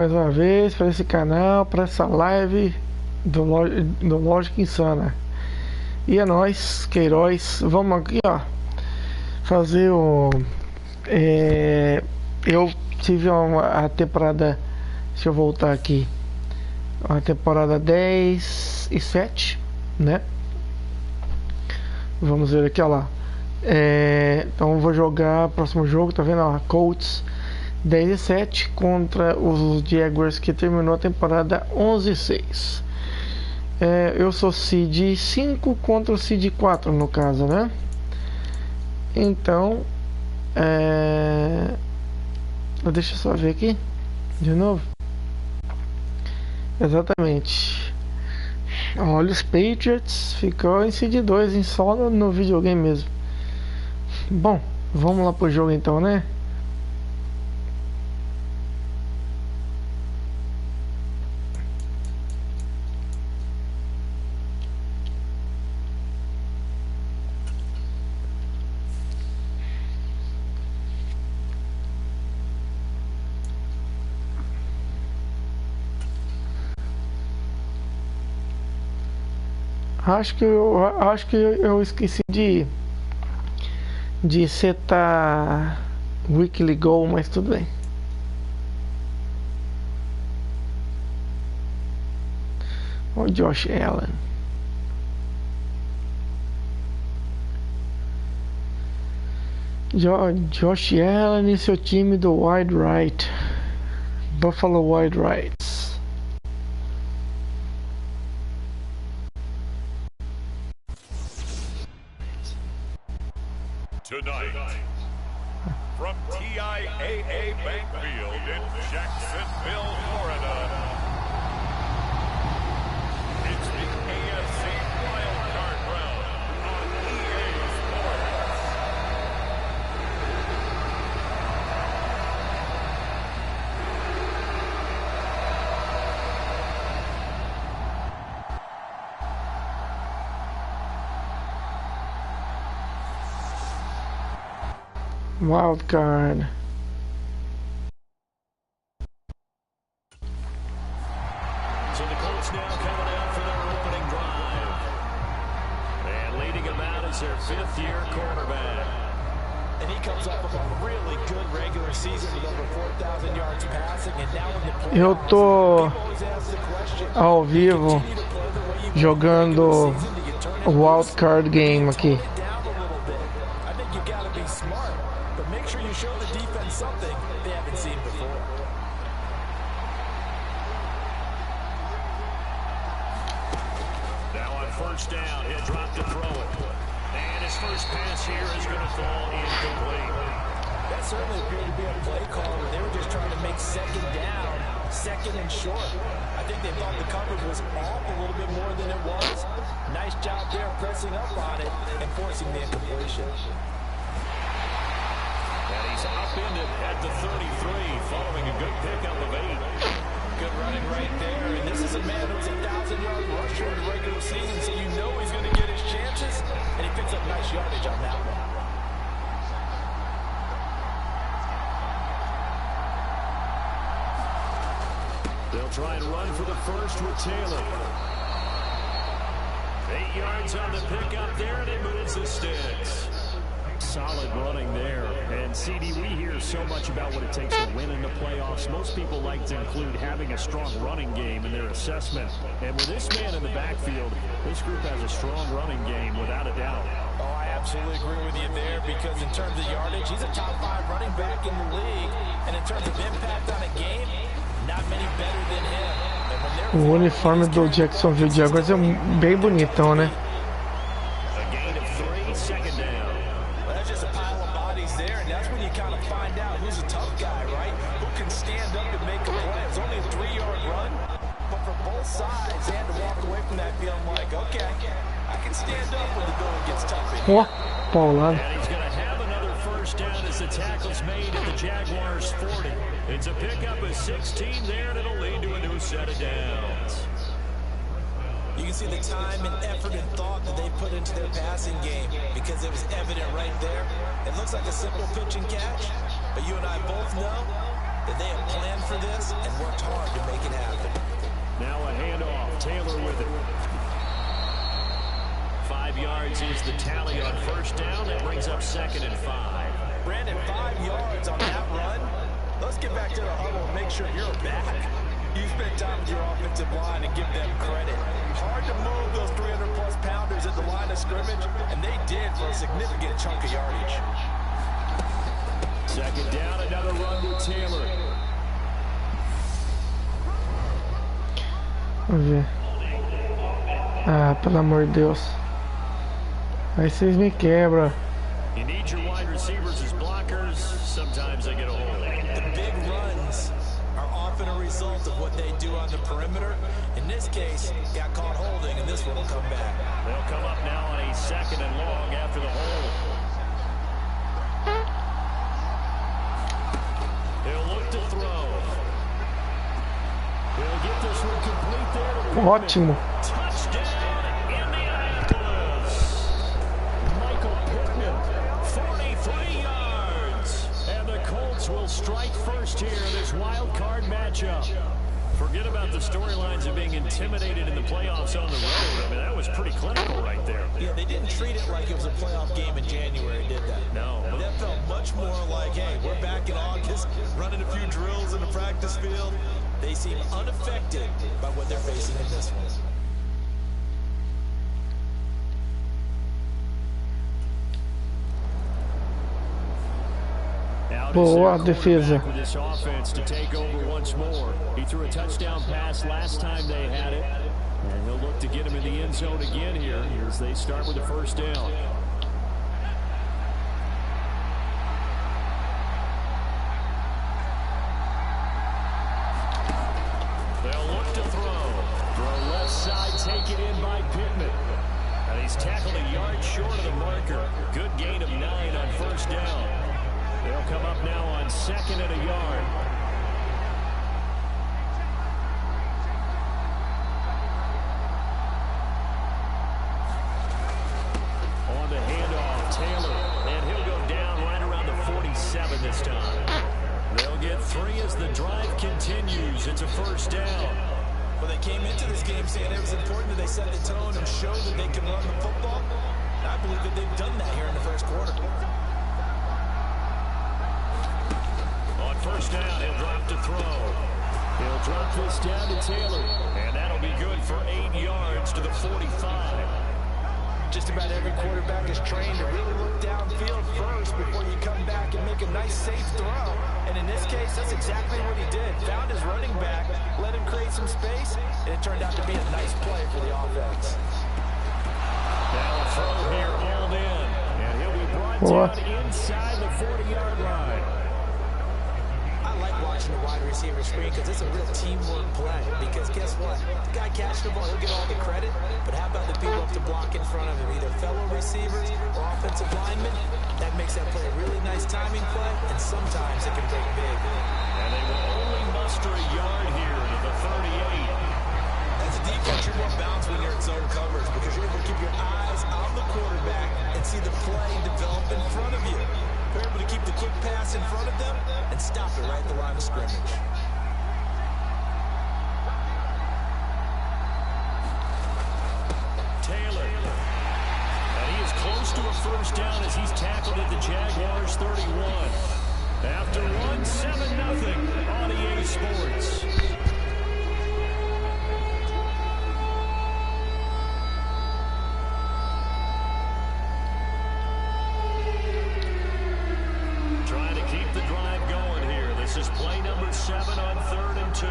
Mais uma vez para esse canal, para essa live do Lógica Insana. E é nóis, Queiroz. Vamos aqui, ó, fazer o... eu tive a temporada... Deixa eu voltar aqui. A temporada 10 e 7, né? Vamos ver aqui, ó lá. Então eu vou jogar o próximo jogo, tá vendo? Ó, Colts 10 e 7 contra os Jaguars, que terminou a temporada 11 e 6. Eu sou Seed 5 contra o Seed 4, no caso, né? Então, deixa eu só ver aqui de novo. Exatamente. Olha, os Patriots ficou em Seed 2, em só no videogame mesmo. Bom, vamos lá pro jogo então, né? Acho que eu esqueci de setar weekly goal, mas tudo bem. O Josh Allen. Josh Allen e seu time do Wide Right, Buffalo Wide Rights. Tonight, from TIAA Bank Field in Jacksonville, Florida, it's the AFC Wildcard Round on EA Sports. Wild card. So the Colts now coming out for their opening drive. And leading them out is their fifth-year quarterback. And he comes off of a really good regular season with over 4,000 yards passing, and now in the playoffs, Eu tô people always ask the question, ao vivo continue to play the way you jogando season, do you turn o it Wild loose? Card Game aqui. Tone it down a little bit. I think you got to be smart, but make sure you show the defense something they haven't seen before. Now on first down, he'll drop to throw it. And his first pass here is going to fall incomplete. That certainly appeared to be a play call where they were just trying to make second down, second and short. I think they thought the coverage was off a little bit more than it was. Nice job there pressing up on it and forcing the incompletion. And he's upended at the 33, following a good pickup of 8. Good running right there. And this is a man who's a 1,000-yard rusher in the regular season, so you know he's going to get his chances. And he picks up nice yardage on that one. They'll try and run for the first with Taylor. 8 yards on the pickup there, and it moves the sticks. Solid running there. And CD, we hear so much about what it takes to win in the playoffs. Most people like to include having a strong running game in their assessment. And with this man in the backfield, this group has a strong running game without a doubt. Oh, I absolutely agree with you there, because in terms of yardage, he's a top 5 running back in the league. And in terms of impact on a game, not many better than him. And when they're O uniforme do Jacksonville Jaguars é bem bonitão, né? A gain of 3, second down. Well, that's just a pile of bodies there, and that's when you kind of find out who's a tough guy, right? Who can stand up and make a play. It's only a 3-yard run, but for both sides, they had to walk away from that feeling like, okay, I can stand up when the going gets tough. Ó, paulado. And he's going to have another first down as the tackle's made at the Jaguars' 40. It's a pickup of 16 there, and it'll lead to a new set of downs. You can see the time and effort and thought that they put into their passing game, because it was evident right there. It looks like a simple pitch and catch, but you and I both know that they have planned for this and worked hard to make it happen. Now a handoff. Taylor with it. 5 yards is the tally on first down. That brings up 2nd and 5. Brandon, 5 yards on that run. Let's get back to the huddle and make sure you're back. You spend time with your offensive line and give them credit. Hard to move those 300-plus pounders at the line of scrimmage, and they did for a significant chunk of yardage. 2nd down, another run with Taylor. Vamos ver. Ah, pelo amor de Deus. Aí vocês me quebram. You need your wide receivers as blockers. Sometimes they get a hold. The big runs are often a result of what they do on the perimeter. In this case, got caught holding, and this one will come back. They'll come up now on a 2nd and long after the hold. He'll look to throw. He'll get this one complete there. Ótimo. Touchdown, Indianapolis. Michael Pittman, 43 yards. And the Colts will strike first here in this wild card matchup. Forget about the storylines of being intimidated in the playoffs on the road. I mean, that was pretty clinical right there. Yeah, they didn't treat it like it was a playoff game in January, did they? No. That felt much more like, hey, we're back in August, running a few drills in the practice field. They seem unaffected by what they're facing in this one. Boa defesa. With this offense to take over once more. He threw a touchdown pass last time they had it. And he'll look to get him in the end zone again here as they start with the first down. They'll look to throw. Throw left side, take it in by Pittman. And he's tackled a yard short of the marker. Good gain of 9 on first down. They'll come up now on 2nd and a yard. On the handoff, Taylor. And he'll go down right around the 47 this time. They'll get 3 as the drive continues. It's a first down. Well, they came into this game saying it was important that they set the tone and show that they can run the football. And I believe that they've done that here in the first quarter. On first down, he'll drop to throw. He'll drop this down to Taylor. And that'll be good for 8 yards to the 45. Just about every quarterback is trained to really look downfield first before you come back and make a nice, safe throw. And in this case, that's exactly what he did. Found his running back, let him create some space, and it turned out to be a nice play for the offense. Now a throw here, hauled in. And he'll be brought down inside the 40-yard line. I like watching the wide receiver screen because it's a real teamwork play. Because guess what? The guy catching the ball, he'll get all the credit. But how about the people up to block in front of him, either fellow receivers or offensive linemen? That makes that play a really nice timing play, and sometimes it can break big. And they will only muster a yard here to the 38. As a defense, you're more balanced when you're in zone coverage because you're able to keep your eyes on the quarterback and see the play develop in front of you. You're able to keep the quick pass in front of them and stop it right at the line of scrimmage. Taylor. And he is close to a first down as he's tackled at the Jaguars 31. After 1, 7-0 on EA Sports. Trying to keep the drive going here. This is play number 7 on 3rd and 2.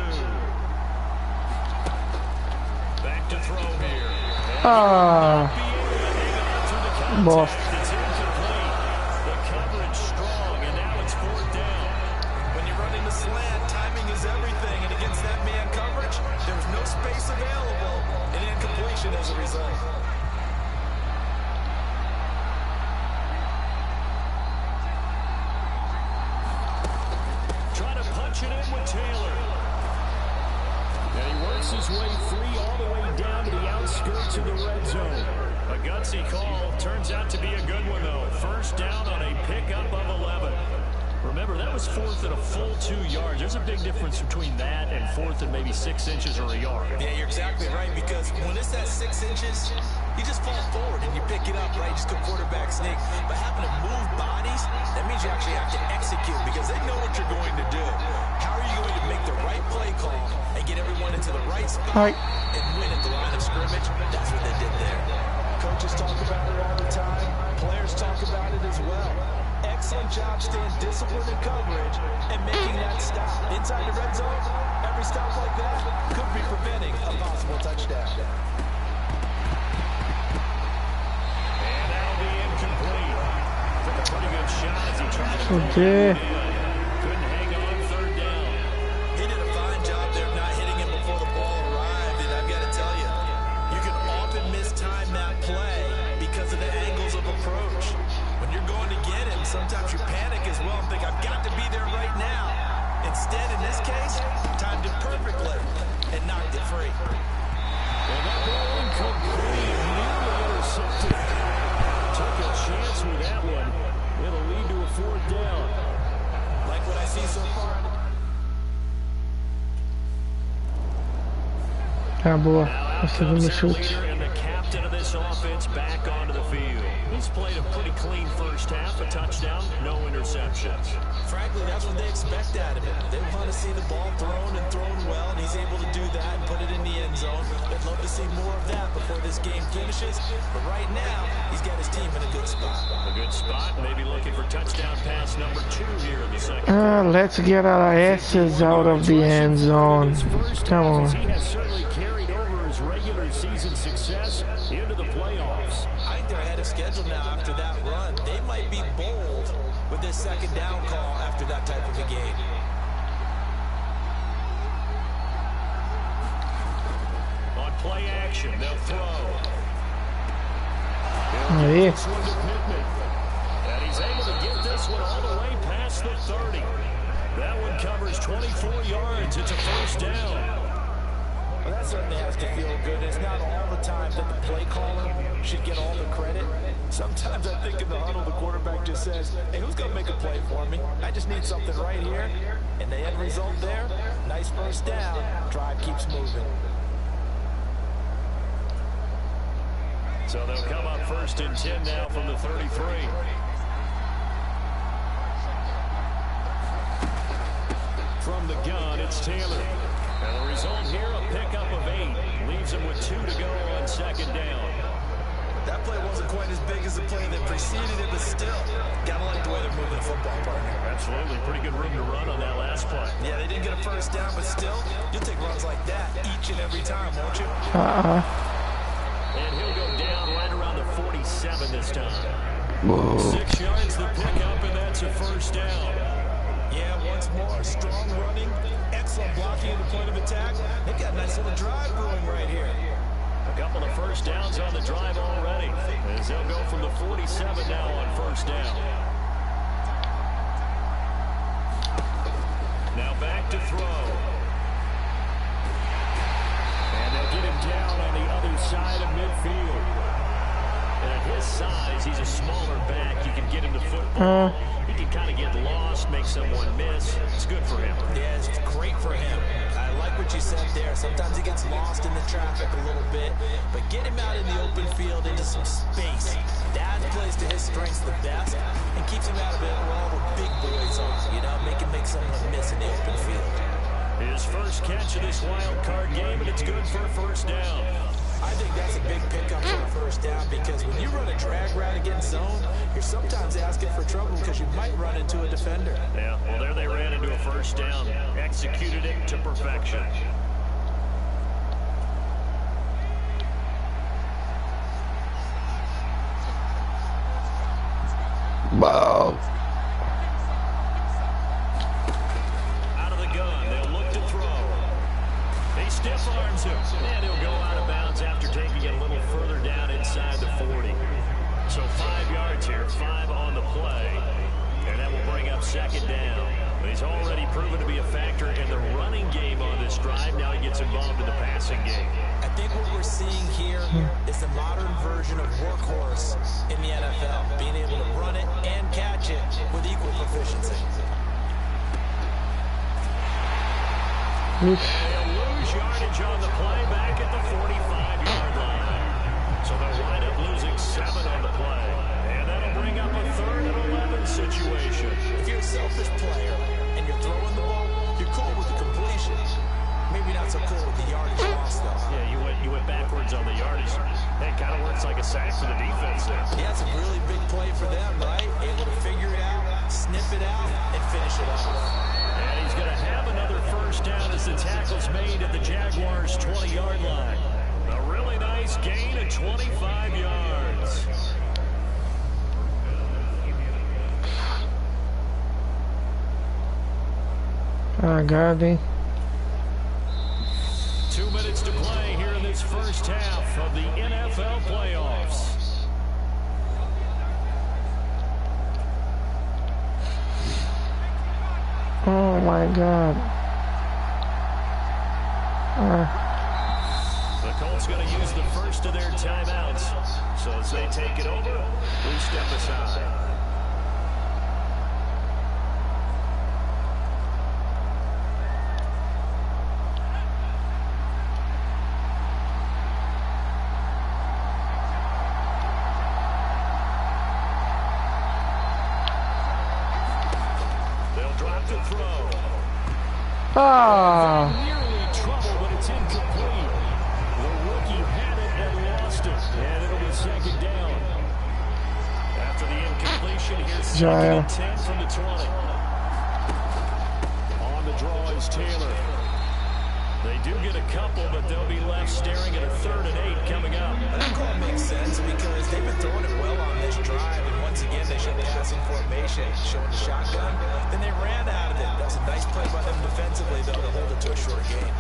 Back to throw here. Bosta. It's incomplete. The coverage strong, and now it's 4th down. When you're running the slant, timing is everything, and against that man coverage, there was no space available, and incompletion as a result. Trying to punch it in with Taylor. And he works his way free all the way down to the outskirts of the red zone. A gutsy call. Turns out to be a good one, though. First down on a pickup of 11. Remember, that was fourth and a full 2 yards. There's a big difference between that and fourth and maybe 6 inches or a yard. Yeah, you're exactly right, because when it's at 6 inches, you just fall forward and you pick it up, right? Just go quarterback sneak. But having to move bodies, that means you actually have to execute, because they know what you're going to do. How are you going to make the right play call and get everyone into the right spot and win at the line of scrimmage? That's what they did there. Coaches talk about it all the time. Players talk about it as well. Excellent job staying disciplined in coverage and making that stop. Inside the red zone, every stop like that could be preventing a possible touchdown. And that'll be incomplete. Took a pretty good shot as he tried to couldn't hang on third down. He did a fine job there of not hitting him before the ball arrived, and I've got to tell you, you can often mistime that play because of the angles of approach. When you're going to get him, sometimes you panic as well and think, I've got to be there right now. Instead, in this case, timed it perfectly and knocked it free. And that ball incomplete, nearly intercepted. Took a chance with that one. It'll lead to a fourth down. Like what I see so far. Ah, boa. Now O out segundo comes their chute. leader and the captain of this offense back onto the field. He's played a pretty clean first half, a touchdown, no interceptions. Frankly, that's what they expect out of him. They want to see the ball thrown and thrown well, and he's able to do that and put it in the end zone. They'd love to see more of that before this game finishes. But right now, he's got his team in a good spot. A good spot, maybe looking for touchdown pass number 2 here in the second. Let's get our S's out of the end zone. Come on. He has certainly carried over his regular season success into the playoffs. I think they're ahead of schedule now after that run. They might be bold with this second down call after that type of a game. On play action, they'll throw. Aí. And he's able to get this one all the way past the 30. That one covers 24 yards. It's a first down. Well, that certainly has to feel good. It's not all the time that the play caller should get all the credit. Sometimes I think in the huddle, the quarterback just says, hey, who's going to make a play for me? I just need something right here. And the end result there, nice first down. Drive keeps moving. So they'll come up first and 10 now from the 33. From the gun, it's Taylor. And the result here, a pickup of 8. Leaves him with 2 to go on second down. That play wasn't quite as big as the play that preceded it, but still, gotta like the way they're moving the football, partner. Absolutely. Pretty good room to run on that last play. Yeah, they didn't get a first down, but still, you'll take runs like that each and every time, won't you? And he'll go down right around the 47 this time. Whoa. 6 yards the pickup, and that's a first down. Yeah, once more, strong running, excellent blocking at the point of attack. They've got a nice little drive brewing right here. A couple of first downs on the drive already, as they'll go from the 47 now on first down. Now back to throw. And they'll get him down on the other side of midfield. And at his size, he's a smaller back. You can get him the football. He can kind of get lost, make someone miss. It's good for him. Yeah, it's great for him. I like what you said there. Sometimes he gets lost in the traffic a little bit, but get him out in the open field into some space. That plays to his strengths the best and keeps him out of it where all the big boys are. You know, make him make someone miss in the open field. His first catch of this wild card game, and it's good for a first down. I think that's a big pickup for a first down, because when you run a drag route against zone, you're sometimes asking for trouble because you might run into a defender. Yeah, well, there they ran into a first down. Executed it to perfection. Wow. Out of the gun, they'll look to throw. He stiff arms him, and he'll go out of bounds after taking it a little further down inside the 40. So 5 yards here, 5 on the play, and that will bring up second down. But he's already proven to be a factor in the running game on this drive. Now he gets involved in the passing game. I think what we're seeing here is the modern version of workhorse in the NFL, being able to run it and catch it with equal proficiency. They'll lose yardage on the play back at the 45-yard line. So they'll wind up losing 7 on the play. And that'll bring up a 3rd and 11 situation. If you're a selfish player and you're throwing the ball, you're cool with the completion. Maybe not so cool with the yardage loss, though. Yeah, you went backwards on the yardage. It kind of works like a sack for the defense there. Yeah, it's a really big play for them, right? Able to figure it out, snip it out, and finish it off. And he's going to have another first down as the tackle's made at the Jaguars' 20-yard line. A really nice gain of 25 yards. God, hein? 2 minutes to play here in this first half of the NFL playoffs. Oh my God. The Colts going to use the first of their timeouts. So as they take it over, we step aside. They'll drop to throw. Nearly trouble, but it's incomplete. The rookie had it and lost it. And it'll be second down. After the incompletion, here's second and 10 from the 20. On the draw is Taylor. They do get a couple, but they'll be left staring at a 3rd and 8 coming up. That call makes sense because they've been throwing it well on this drive, and once again they showed passing formation, showing the shotgun. Then they ran out of it. That was a nice play by them defensively, though, to hold it to a short gain.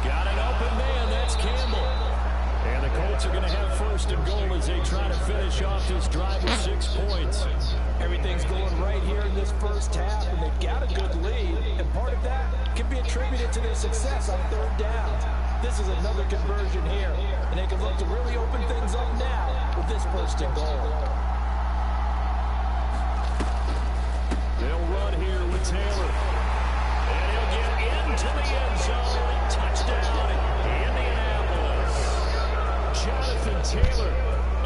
Got an open man. That's Campbell. And the Colts are going to have first and goal as they try to finish off this drive with 6 points. Everything's going right here in this first half, and they've got a good lead. And part of that can be attributed to their success on 3rd down. This is another conversion here, and they can look to really open things up now with this first and goal. They'll run here with Taylor. And he'll get into the end zone. Touchdown, Indianapolis. Jonathan Taylor,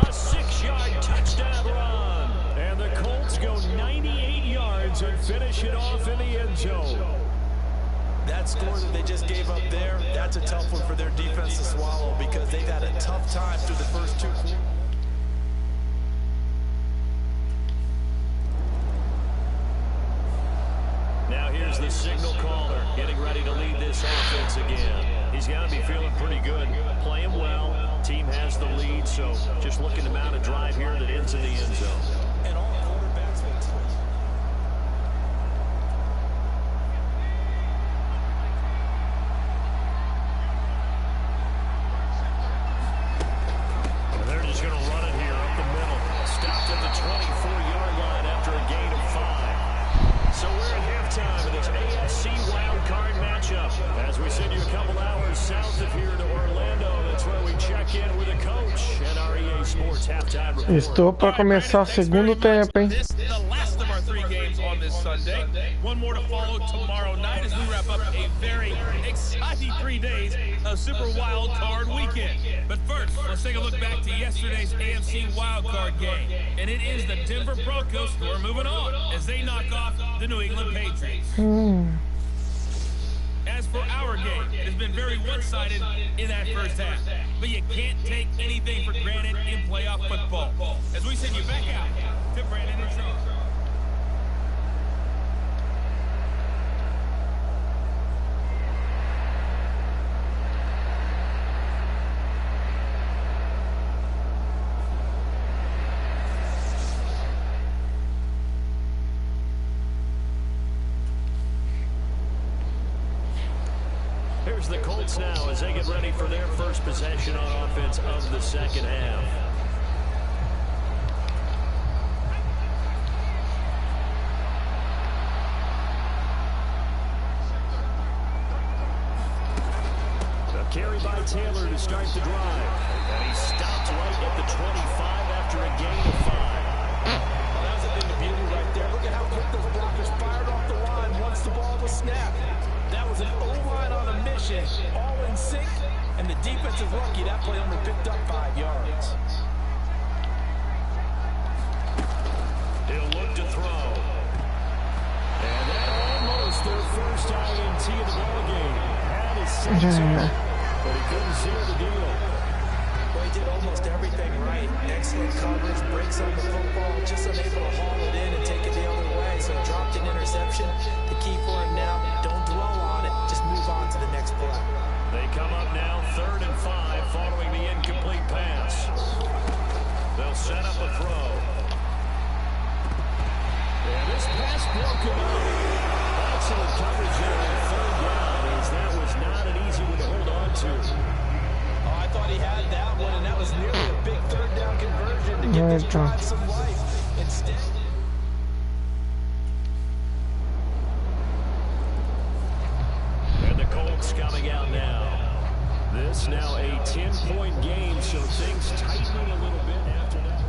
a 6-yard touchdown run. And the Colts go 98 yards and finish it off in the end zone. That score that they just gave up there, that's a tough one for their defense to swallow because they've had a tough time through the first 2 quarters. Now here's the signal caller getting ready to lead this offense again. He's got to be feeling pretty good, playing well. Team has the lead, so just looking to mount a drive here that ends in the end zone. And all quarterbacks will They're just going to run it here up the middle. Stopped at the 24-yard line after a gain of 5. So we're at halftime of this AFC wildcard matchup. As we send you a couple hours south of here to Orlando, that's where we check in with a coach at our EA Sports halftime report. Estou para começar o segundo tempo, hein? This is the last of our 3 games on this Sunday. One more to follow tomorrow night as we wrap up a very exciting 3 days of Super Wild Card Weekend. But first, let's take a look back to yesterday's AFC Wild Card game. And it is the Denver Broncos who are moving on as they knock off the New England Patriots. As for our game, it has been very one-sided in that first half. But you can't take anything for granted in playoff football. As we send you back out to Brandon and Sean. Here's the Colts now as they get ready for their first possession on offense of the second half. Carry by Taylor to start the drive. And he stopped right at the 25 after a gain of 5. Well, that was a big beauty right there. Look at how quick those blockers fired off the line once the ball was snapped. That was an O-line on a mission, all in sync, and the defense is lucky that play only picked up 5 yards. He'll look to throw. And that almost their first INT of the ballgame. Had his sense, but he couldn't seal the deal. Well, he did almost everything right. Excellent coverage, breaks on the football, just unable to haul it in and take it the other way. So he dropped an interception. The key for him now, don't dwell on it, just move on to the next play. They come up now 3rd and 5 following the incomplete pass. They'll set up a throw. And this pass broken up. Excellent coverage there on 3rd down, as that was not an easy one to hold on to. Oh, I thought he had that one, and that was nearly a big 3rd down conversion to get this drive some life. Instead... And the Colts coming out now. This now a 10-point game, so things tightening a little bit after that.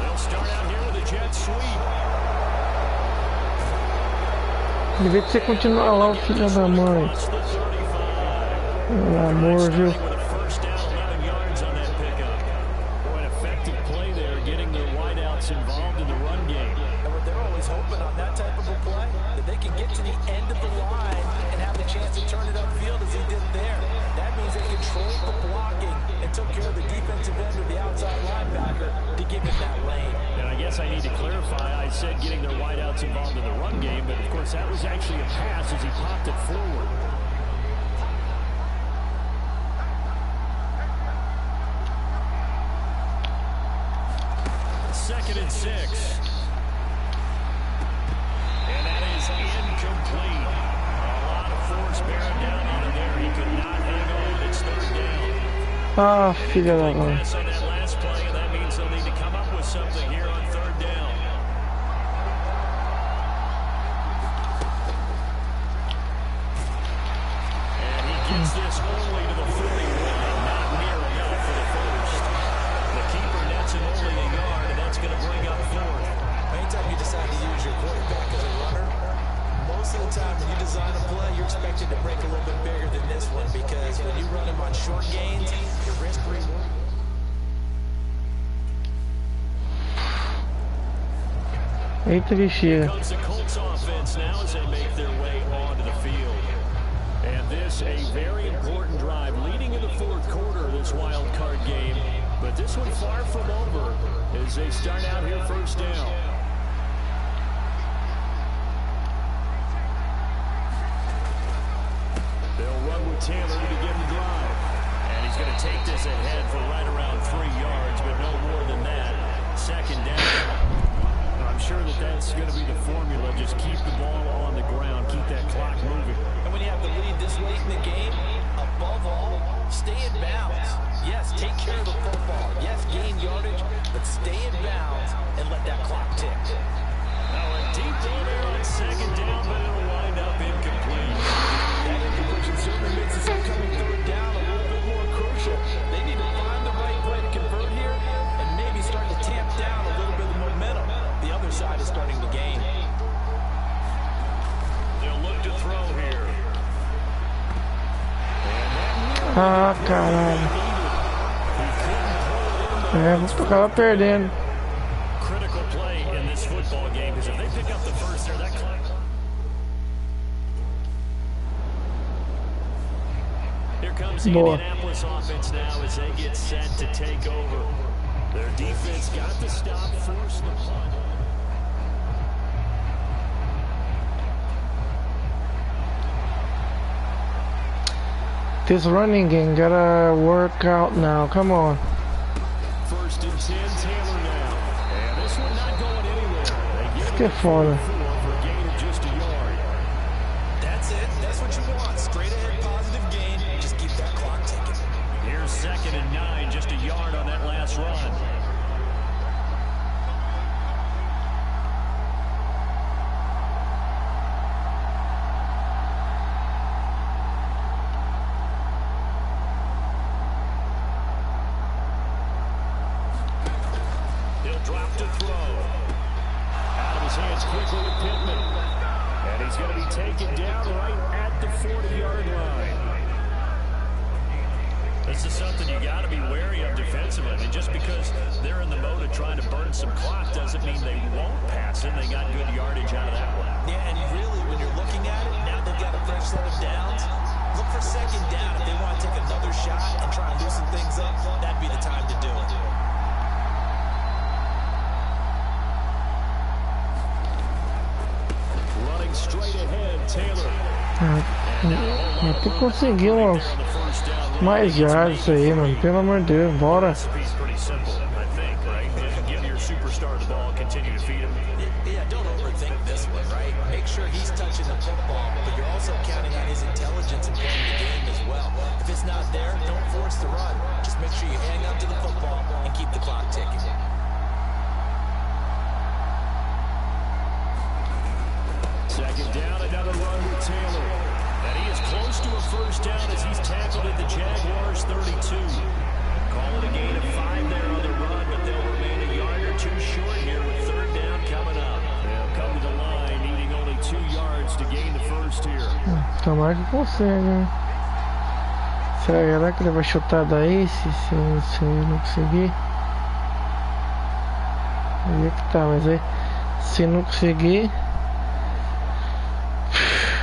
They'll start out here with a jet sweep. Devia ter continuado lá o filho da mãe. Pelo amor, viu? First down, 11 yards on that pickup. Boy, an effective play there, getting their wideouts involved in the run game. And they're always hoping on that type of a play that they can get to the end of the line and have the chance to turn it upfield as he did there. That means they controlled the blocking and took care of the defensive end or the outside linebacker to give him that lane. And I guess I need to clarify, I said getting their wideouts involved in the run game, but of course that was actually a pass as he popped it forward. 2nd and 6. And that is incomplete. A lot of force bearing down on him there. He could not hang on. It's 3rd down. Ah, filha da mãe. Pass on that last play, and that means they'll need to come up with something here on 3rd down. And he gets this only to the 41. Not near enough for the first. The keeper nets it only a yard, and that's going to bring up 4th. Anytime you decide to use your quarterback as a runner, most of the time when you design a play, you're expected to break a little bit bigger than this one because when you run him on short gains, your risk reward. Eita bexiga. Comes the Colts offense now as they make their way onto the field. And this a very important drive leading in the 4th quarter of this wild card game. But this one far from over as they start out here 1st down. They'll run with Taylor to begin the drive. And he's going to take this ahead for right around 3 yards, but no more than that. 2nd down. I'm sure that that's going to be the formula. Just keep the ball on the ground. Keep that clock moving. And when you have the lead this late in the game, above all, stay in bounds. Yes, take care of the football. Yes, gain yardage, but stay in bounds and let that clock tick. Now a deep ball there on 2nd down, but it'll wind up incomplete. That incompletion certainly makes this upcoming 3rd down a little bit more crucial. They need to find the right play to convert here and maybe start to tamp down a little bit of the momentum. The other side is starting the game. They'll look to throw here. Ah, caralho. Tava perdendo. Critical play in this football game because if they pick up the first there, that clock. Here comes the Indianapolis offense now as they get set to take over. Their defense got the stop, forced the punt. This running game gotta work out now. Come on. 1st and 10, Taylor now. And this one not going anywhere. They Que foda. for a gain of just a yard. That's it. That's what you want. Straight ahead positive gain. Just keep that clock ticking. Here's 2nd and 9, just a yard on that last Drop to throw. Out of his hands quickly to Pittman. And he's going to be taken down right at the 40-yard line. This is something you got to be wary of defensively. I mean, just because they're in the mode of trying to burn some clock doesn't mean they won't pass it. They got good yardage out of that one. Yeah, and really, when you're looking at it, now they've got a fresh set of downs. Look for second down. If they want to take another shot and try and loosen things up, that'd be the time to do it. Running straight ahead, Taylor. Tu conseguiu mais yards isso aí, mano. Pelo amor de Deus, bora. Yeah, don't overthink this one, right? Make sure he's touching the football, but you're also counting on his intelligence in playing the game as well. If it's not there, don't force the run. Just make sure you hang on to the football and keep the clock ticking. Second down, another run with Taylor. And he is close to a first down as he's tackled at the Jaguars' 32. Call it a gain of 5 there on the run, but they'll remain a yard or two short here with third down coming up. They'll come to the line, needing only 2 yards to gain the first here. Tomara que consegue, né? Será que ele vai chutar daí se ele não conseguir? Aí é que tá, mas aí se não conseguir,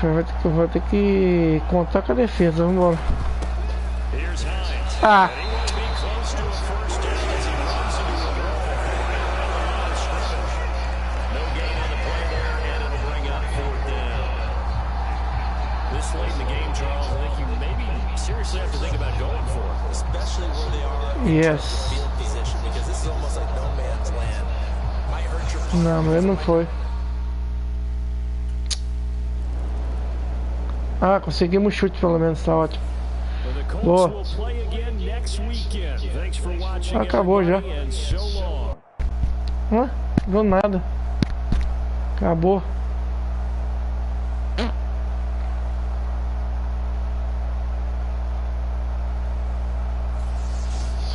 vai ter que contar com a defesa. Vamos embora. Ah! Yes. Não, mas não foi. Ah, conseguimos chute pelo menos, tá ótimo. Boa. Acabou já. Hã? Do nada. Acabou.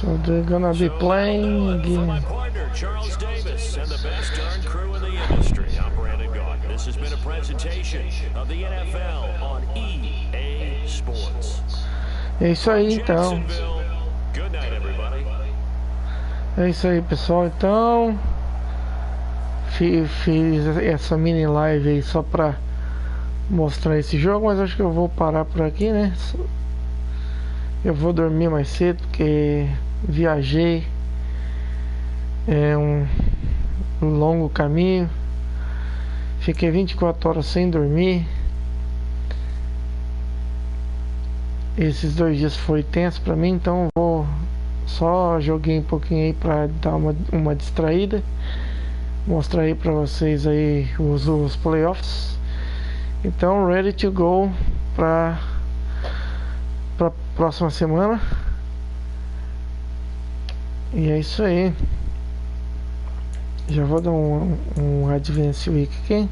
So they're gonna be playing again. Charles Davis and the best darn crew in the industry. I'm Brandon Gaughan. This has been a presentation of the NFL on EA Sports. É isso aí então. Good night, everybody. É isso aí, pessoal. Então fiz essa mini live aí só pra mostrar esse jogo, mas acho que eu vou parar por aqui, né? Eu vou dormir mais cedo porque viajei. É um longo caminho. Fiquei 24 horas sem dormir. Esses 2 dias foi tenso pra mim, então vou só joguei um pouquinho aí pra dar uma distraída. Mostrar aí pra vocês aí os playoffs. Então ready to go pra próxima semana. E é isso aí. Já vou dar um Advance Week aqui.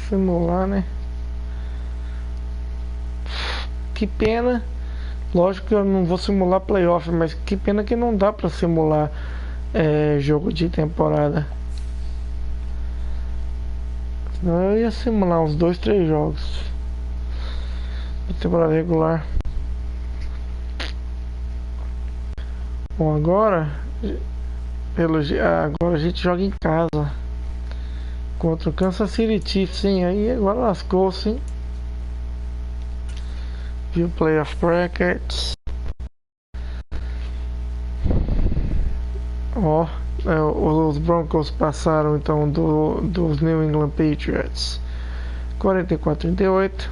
Simular, né? Que pena. Lógico que eu não vou simular playoff, mas que pena que não dá pra simular jogo de temporada. Senão eu ia simular uns 2, 3 jogos de temporada regular. Bom, agora a gente joga em casa contra o Kansas City Chiefs, sim. Aí agora lascou, sim. View Playoff Brackets. Ó, os Broncos passaram então dos New England Patriots 44-38.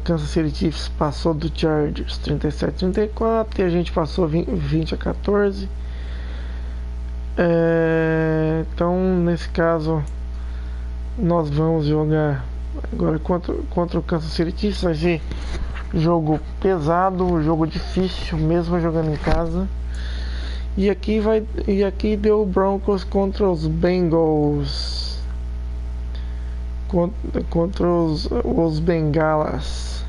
Kansas City Chiefs passou do Chargers 37-34 e a gente passou 20-14. Então nesse caso nós vamos jogar agora contra o Kansas City Chiefs. Vai ser jogo pesado, jogo difícil, mesmo jogando em casa. E aqui deu Broncos contra os Bengals. Contra os Bengalas.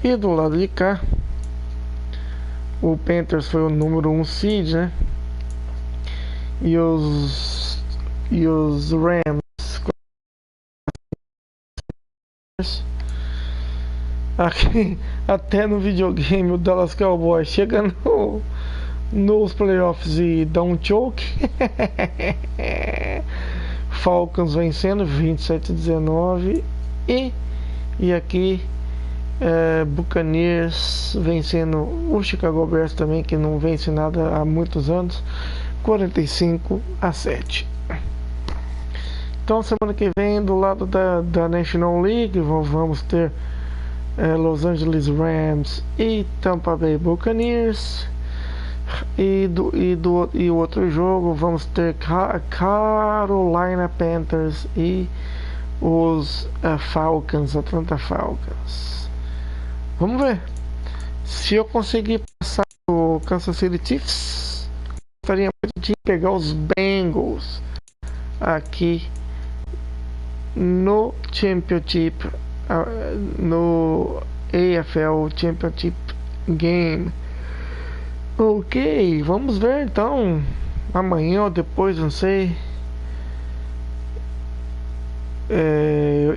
E do lado de cá, o Panthers foi o número 1 seed, né? E os Rams aqui, até no videogame o Dallas Cowboys chega nos playoffs e dá um choke. Falcons vencendo 27-19 e aqui Buccaneers vencendo o Chicago Bears também, que não vence nada há muitos anos, 45-7. Então semana que vem do lado da National League vamos ter Los Angeles Rams e Tampa Bay Buccaneers. E o outro jogo vamos ter Carolina Panthers e os Atlanta Falcons. Vamos ver se eu conseguir passar o Kansas City Chiefs. Gostaria muito de pegar os Bengals aqui no Championship, no AFL Championship Game. Ok, vamos ver então amanhã ou depois, não sei.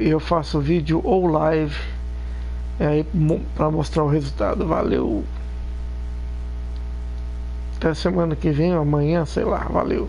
Eu faço vídeo ou live aí para mostrar o resultado. Valeu, até semana que vem, amanhã, sei lá. Valeu.